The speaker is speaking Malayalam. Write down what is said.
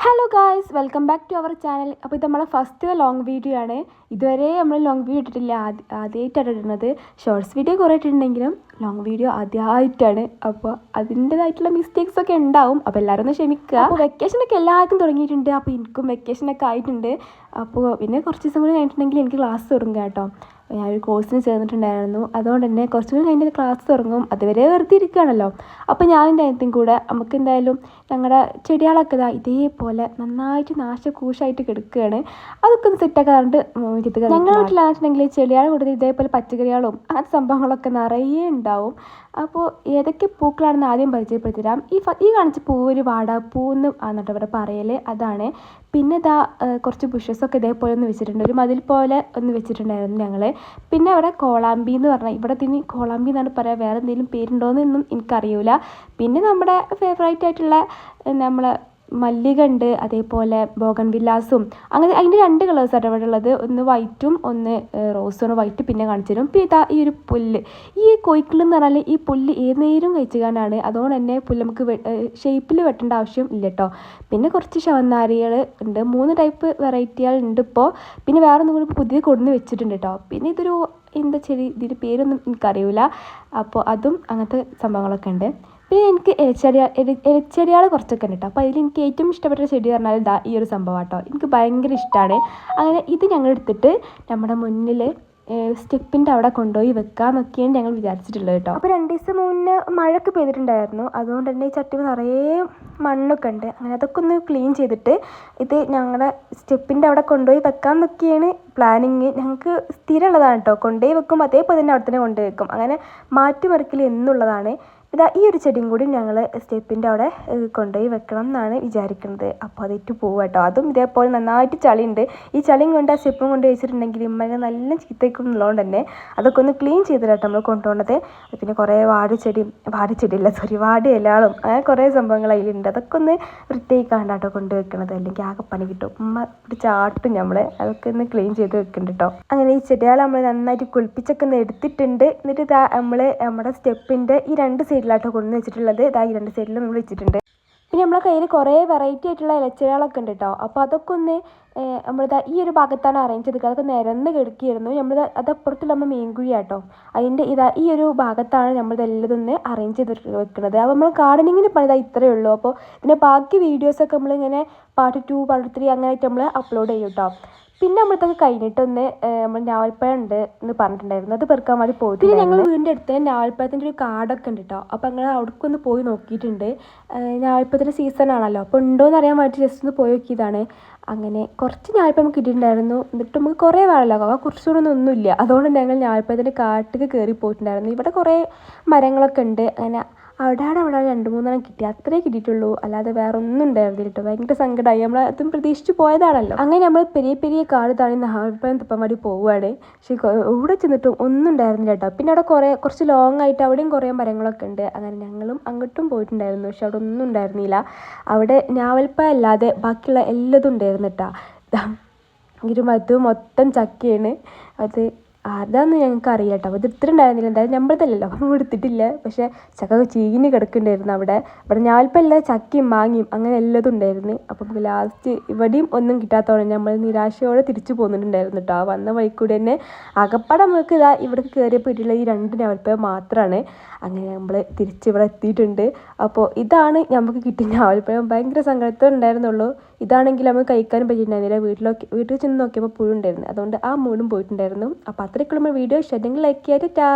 Hello guys, welcome back to our channel. അപ്പോൾ ഇത് നമ്മളെ ഫസ്റ്റ് ലോങ് വീഡിയോ ആണ്. ഇതുവരെ നമ്മൾ ലോങ് വീഡിയോ ഇട്ടിട്ടില്ല, ആദ്യമായിട്ടാണ് ഇടുന്നത്. ഷോർട്സ് വീഡിയോ കുറേ ഇട്ടിട്ടുണ്ടെങ്കിലും ലോങ് വീഡിയോ ആദ്യമായിട്ടാണ്. അപ്പോൾ അതിൻ്റേതായിട്ടുള്ള മിസ്റ്റേക്സ് ഒക്കെ ഉണ്ടാവും. അപ്പോൾ എല്ലാവരും ഒന്ന് ക്ഷമിക്കുക. അപ്പോൾ വെക്കേഷനൊക്കെ എല്ലാവർക്കും തുടങ്ങിയിട്ടുണ്ട്. അപ്പോൾ എനിക്കും വെക്കേഷനൊക്കെ ആയിട്ടുണ്ട്. അപ്പോൾ പിന്നെ കുറച്ച് ദിവസം കൂടി കഴിഞ്ഞിട്ടുണ്ടെങ്കിൽ എനിക്ക് ക്ലാസ് തുടങ്ങുക കേട്ടോ. ഞാനൊരു കോഴ്സിന് ചേർന്നിട്ടുണ്ടായിരുന്നു. അതുകൊണ്ട് തന്നെ കുറച്ചും കൂടി കഴിഞ്ഞിട്ട് ക്ലാസ് തുടങ്ങും. അതുവരെ വെറുതെ ഇരിക്കുകയാണല്ലോ. അപ്പോൾ ഞാനും ദൈനത്തിനും കൂടെ നമുക്ക് എന്തായാലും ഞങ്ങളുടെ ചെടികളൊക്കെ ഇതേപോലെ നന്നായിട്ട് നാശകൂശായിട്ട് കിടക്കുകയാണ്. അതൊക്കെ ഒന്ന് സെറ്റാക്കാറുണ്ട്. ഞങ്ങളുടെ വീട്ടിലാണെന്നുണ്ടെങ്കിൽ ചെടികൾ കൂടുതൽ ഇതേപോലെ പച്ചക്കറികളും അങ്ങനത്തെ സംഭവങ്ങളൊക്കെ നിറയെ ഉണ്ടാവും. അപ്പോൾ ഏതൊക്കെ പൂക്കളാണെന്ന് ആദ്യം പരിചയപ്പെടുത്തിരാം. ഈ കാണിച്ച പൂവ് ഒരു വാടാപ്പൂന്ന് ആണെന്നിട്ട് ഇവിടെ പറയൽ, അതാണ്. പിന്നെ ഇതാ കുറച്ച് ബുഷസൊക്കെ ഇതേപോലെ ഒന്ന് വെച്ചിട്ടുണ്ട്, ഒരു മതിൽ പോലെ ഒന്ന് വെച്ചിട്ടുണ്ടായിരുന്നു ഞങ്ങൾ. പിന്നെ ഇവിടെ കോളാമ്പി എന്ന് പറഞ്ഞാൽ ഇവിടെ തിനി കോളാമ്പി എന്നാണ് പറയുക, വേറെ എന്തെങ്കിലും പേരുണ്ടോയെന്നൊന്നും എനിക്കറിയില്ല. പിന്നെ നമ്മുടെ ഫേവറേറ്റ് ആയിട്ടുള്ള നമ്മളെ മല്ലിക ഉണ്ട്, അതേപോലെ ബോഗൺവില്ലാസും. അങ്ങനെ അതിൻ്റെ 2 കളേഴ്സാണ് ഇവിടെ ഉള്ളത്. ഒന്ന് വൈറ്റും ഒന്ന് റോസുമാണ്. വൈറ്റ് പിന്നെ കാണിച്ചു തരും. പിന്നെ ഇതാ ഈ ഒരു പുല്ല്, ഈ കോഴിക്കിളെന്ന് പറഞ്ഞാൽ ഈ പുല്ല് ഏത് നേരം കഴിച്ചുകാനാണ്. അതുകൊണ്ട് തന്നെ പുല്ല് നമുക്ക് ഷേപ്പിൽ വെട്ടേണ്ട ആവശ്യം ഇല്ല കേട്ടോ. പിന്നെ കുറച്ച് ശവന്നാരികൾ ഉണ്ട്, 3 ടൈപ്പ് വെറൈറ്റികൾ ഉണ്ട് ഇപ്പോൾ. പിന്നെ വേറെ ഒന്നും കൂടി പുതിയ കൊടുന്ന് വെച്ചിട്ടുണ്ട് കേട്ടോ. പിന്നെ ഇതൊരു എന്താ ചെടി, ഇതിൻ്റെ പേരൊന്നും എനിക്കറിയില്ല. അപ്പോൾ അതും അങ്ങനത്തെ സംഭവങ്ങളൊക്കെ ഉണ്ട്. പിന്നെ എനിക്ക് ഇലച്ചെടികൾ കുറച്ചൊക്കെ ഉണ്ട് കേട്ടോ. അപ്പോൾ അതിൽ എനിക്ക് ഏറ്റവും ഇഷ്ടപ്പെട്ട ചെടി പറഞ്ഞാൽ ഇതാ ഈ ഒരു സംഭവം കേട്ടോ. എനിക്ക് ഭയങ്കര ഇഷ്ടമാണ്. അങ്ങനെ ഇത് ഞങ്ങൾ എടുത്തിട്ട് നമ്മുടെ മുന്നിൽ സ്റ്റെപ്പിൻ്റെ അവിടെ കൊണ്ടുപോയി വെക്കാമെന്നൊക്കെയാണ് ഞങ്ങൾ വിചാരിച്ചിട്ടുള്ളത് കേട്ടോ. അപ്പോൾ 2 ദിവസം മുന്നേ മഴയൊക്കെ പെയ്തിട്ടുണ്ടായിരുന്നു. അതുകൊണ്ട് തന്നെ ഈ ചട്ടി നിറയെ മണ്ണൊക്കെ ഉണ്ട്. അങ്ങനെ അതൊക്കെ ഒന്ന് ക്ലീൻ ചെയ്തിട്ട് ഇത് ഞങ്ങളുടെ സ്റ്റെപ്പിൻ്റെ അവിടെ കൊണ്ടുപോയി വെക്കാമെന്നൊക്കെയാണ് പ്ലാനിങ്. ഞങ്ങൾക്ക് സ്ഥിരമുള്ളതാണ് കേട്ടോ. കൊണ്ടുപോയി വെക്കും, അതേപോലെ തന്നെ അവിടെ തന്നെ കൊണ്ടുപോയി വെക്കും. അങ്ങനെ മാറ്റിമറിക്കൽ എന്നുള്ളതാണ്. ഇതാ ഈ ഒരു ചെടിയും കൂടി ഞങ്ങൾ സ്റ്റെപ്പിൻ്റെ അവിടെ കൊണ്ടുപോയി വെക്കണം എന്നാണ് വിചാരിക്കുന്നത്. അപ്പോൾ അതിട്ട് പോകും കേട്ടോ. അതും ഇതേപോലെ നന്നായിട്ട് ചളിയുണ്ട്. ഈ ചളിയും കൊണ്ട് ആ സ്റ്റെപ്പും കൊണ്ട് വെച്ചിട്ടുണ്ടെങ്കിൽ ഇമ്മനെ നല്ല ചീത്തയ്ക്കും എന്നുള്ളതുകൊണ്ട് തന്നെ അതൊക്കെ ഒന്ന് ക്ലീൻ ചെയ്തിട്ടാണ് നമ്മൾ കൊണ്ടുപോകുന്നത്. പിന്നെ കുറേ വാടി ഇലകളും അങ്ങനെ കുറേ സംഭവങ്ങൾ അതിലുണ്ട്. അതൊക്കെ ഒന്ന് വൃത്തിയാക്കാണ്ടാട്ടോ കൊണ്ടുവെക്കണത്, അല്ലെങ്കിൽ ആകെ പണി കിട്ടും. ഉമ്മ ഒരു ചാട്ടും നമ്മളെ അതൊക്കെ ഒന്ന് ക്ലീൻ ചെയ്ത് വെക്കുന്നുണ്ട് കേട്ടോ. അങ്ങനെ ഈ ചെടികൾ നമ്മൾ നന്നായിട്ട് കുളിപ്പിച്ചൊക്കെ ഒന്ന് എടുത്തിട്ടുണ്ട്. എന്നിട്ട് ഇതാ നമ്മൾ നമ്മുടെ സ്റ്റെപ്പിൻ്റെ ഈ 2 സൈഡിലാട്ടോ കൊണ്ടു വെച്ചിട്ടുള്ളത്. ഇതാ ഈ 2 സൈഡിലും നമ്മൾ വെച്ചിട്ടുണ്ട്. പിന്നെ നമ്മളെ കയ്യിൽ കുറേ വെറൈറ്റി ആയിട്ടുള്ള ഇലച്ചെടികളൊക്കെ ഉണ്ട് കേട്ടോ. അപ്പോൾ അതൊക്കെ ഒന്ന് നമ്മളിതാ ഈ ഒരു ഭാഗത്താണ് അറേഞ്ച് ചെയ്തിട്ട് അതൊക്കെ നിരന്ന് കിടക്കുകയായിരുന്നു. അതപ്പുറത്തുള്ള നമ്മൾ മീൻകുഴിയാട്ടോ. അതിൻ്റെ ഈ ഒരു ഭാഗത്താണ് നമ്മളിതെല്ലതൊന്ന് അറേഞ്ച് ചെയ്തിട്ട് വെക്കുന്നത്. അപ്പോൾ നമ്മൾ ഗാർഡനിങ്ങിന് പണിതാ ഇത്രയേ ഉള്ളൂ. അപ്പോൾ ഇതിൻ്റെ ബാക്കി വീഡിയോസൊക്കെ നമ്മളിങ്ങനെ പാർട്ട് 2 പാർട്ട് 3 അങ്ങനെയായിട്ട് നമ്മൾ അപ്ലോഡ് ചെയ്യും കേട്ടോ. പിന്നെ നമ്മളിതൊക്കെ കഴിഞ്ഞിട്ടൊന്ന് നമ്മൾ ഞാവൽപ്പഴം ഉണ്ട് എന്ന് പറഞ്ഞിട്ടുണ്ടായിരുന്നു, അത് പെറുക്കാൻ വേണ്ടി പോയിട്ട്. പിന്നെ ഞങ്ങൾ വീടിൻ്റെ അടുത്ത് ഞാവൽപ്പഴത്തിൻ്റെ ഒരു കാടൊക്കെ ഉണ്ട് കേട്ടോ. അപ്പോൾ അങ്ങനെ അവിടേക്കൊന്ന് പോയി നോക്കിയിട്ടുണ്ട്. ഞാവൽപ്പഴത്തിൻ്റെ സീസൺ ആണല്ലോ, അപ്പോൾ ഉണ്ടോയെന്ന് അറിയാൻ വേണ്ടി ജസ്റ്റ് ഒന്ന് പോയി നോക്കിയതാണ്. അങ്ങനെ കുറച്ച് ഞാവൽപ്പഴം നമുക്ക് കിട്ടിയിട്ടുണ്ടായിരുന്നു. എന്നിട്ട് നമുക്ക് കുറേ വേണമല്ലോ, ആ കുറച്ചുകൂടെ ഒന്നുമില്ല. അതുകൊണ്ട് ഞങ്ങൾ ഞാവൽപ്പഴത്തിൻ്റെ കാട്ടിൽ കയറി പോയിട്ടുണ്ടായിരുന്നു. ഇവിടെ കുറേ മരങ്ങളൊക്കെ ഉണ്ട്. അങ്ങനെ അവിടെ 2-3 കിട്ടി, അത്രേ കിട്ടിയിട്ടുള്ളൂ. അല്ലാതെ വേറെ ഒന്നും ഉണ്ടായിരുന്നില്ല കേട്ടോ. ഭയങ്കര സങ്കടമായി. നമ്മൾ അതും പ്രതീക്ഷിച്ച് പോയതാണല്ലോ. അങ്ങനെ നമ്മൾ പെരിയ കാട് താഴെ ഞാവൽപ്പഴം തുപ്പാൻ വേണ്ടി പോവുകയാണ്. പക്ഷേ ഇവിടെ ചെന്നിട്ടും ഒന്നും ഉണ്ടായിരുന്നില്ല കേട്ടോ. പിന്നെ അവിടെ കുറച്ച് ലോങ് ആയിട്ട് അവിടെയും കുറേ മരങ്ങളൊക്കെ ഉണ്ട്. അങ്ങനെ ഞങ്ങളും അങ്ങോട്ടും പോയിട്ടുണ്ടായിരുന്നു. പക്ഷെ അവിടെ ഒന്നും ഉണ്ടായിരുന്നില്ല. അവിടെ ഞാവൽപ്പഴം അല്ലാതെ ബാക്കിയുള്ള എല്ലാതും ഉണ്ടായിരുന്നു കേട്ടോ. ഇത് മൊത്തം ചക്കയാണ്. അത് അതാന്ന് ഞങ്ങൾക്ക് അറിയാം കേട്ടോ. അപ്പോൾ ഇത് എടുത്തിട്ടുണ്ടായിരുന്നില്ല. എന്തായാലും നമ്മളതല്ലല്ലോ, അപ്പം എടുത്തിട്ടില്ല. പക്ഷേ ചക്ക ചീഞ്ഞ് കിടക്കുന്നുണ്ടായിരുന്നു. അവിടെ ഞാവൽപ്പഴം അല്ലാതെ ചക്കയും മാങ്ങയും അങ്ങനെ എല്ലാതും ഉണ്ടായിരുന്നു. അപ്പം നമുക്ക് ലാസ്റ്റ് ഇവിടെയും ഒന്നും കിട്ടാത്തതോടെ നമ്മൾ നിരാശയോടെ തിരിച്ചു പോകുന്നുണ്ടായിരുന്നു കേട്ടോ. ആ വന്ന വഴിക്കൂടെ തന്നെ ആകപ്പാടെ നമുക്ക് ഇവിടെ കയറിയപ്പോൾ കിട്ടിയുള്ള ഈ 2 ഞാവൽപ്പഴം മാത്രമാണ്. അങ്ങനെ നമ്മൾ ഇവിടെ എത്തിയിട്ടുണ്ട്. അപ്പോൾ ഇതാണ് നമുക്ക് കിട്ടിയ ഞാവൽപ്പഴം. ഭയങ്കര സങ്കടത്തോടെ ഇതാണെങ്കിൽ നമുക്ക് കഴിക്കാനും പറ്റിയിട്ടുണ്ടായിരുന്നില്ല. വീട്ടിൽ ചെന്ന് നോക്കിയപ്പോൾ പുഴു ഉണ്ടായിരുന്നു. അതുകൊണ്ട് ആ മൂടും പോയിട്ടുണ്ടായിരുന്നു. അപ്പോൾ അത്രയ്ക്കുള്ള വീഡിയോ ഇഷ്ടമെങ്കിൽ ലൈക്ക് ചെയ്യാം. ടാ.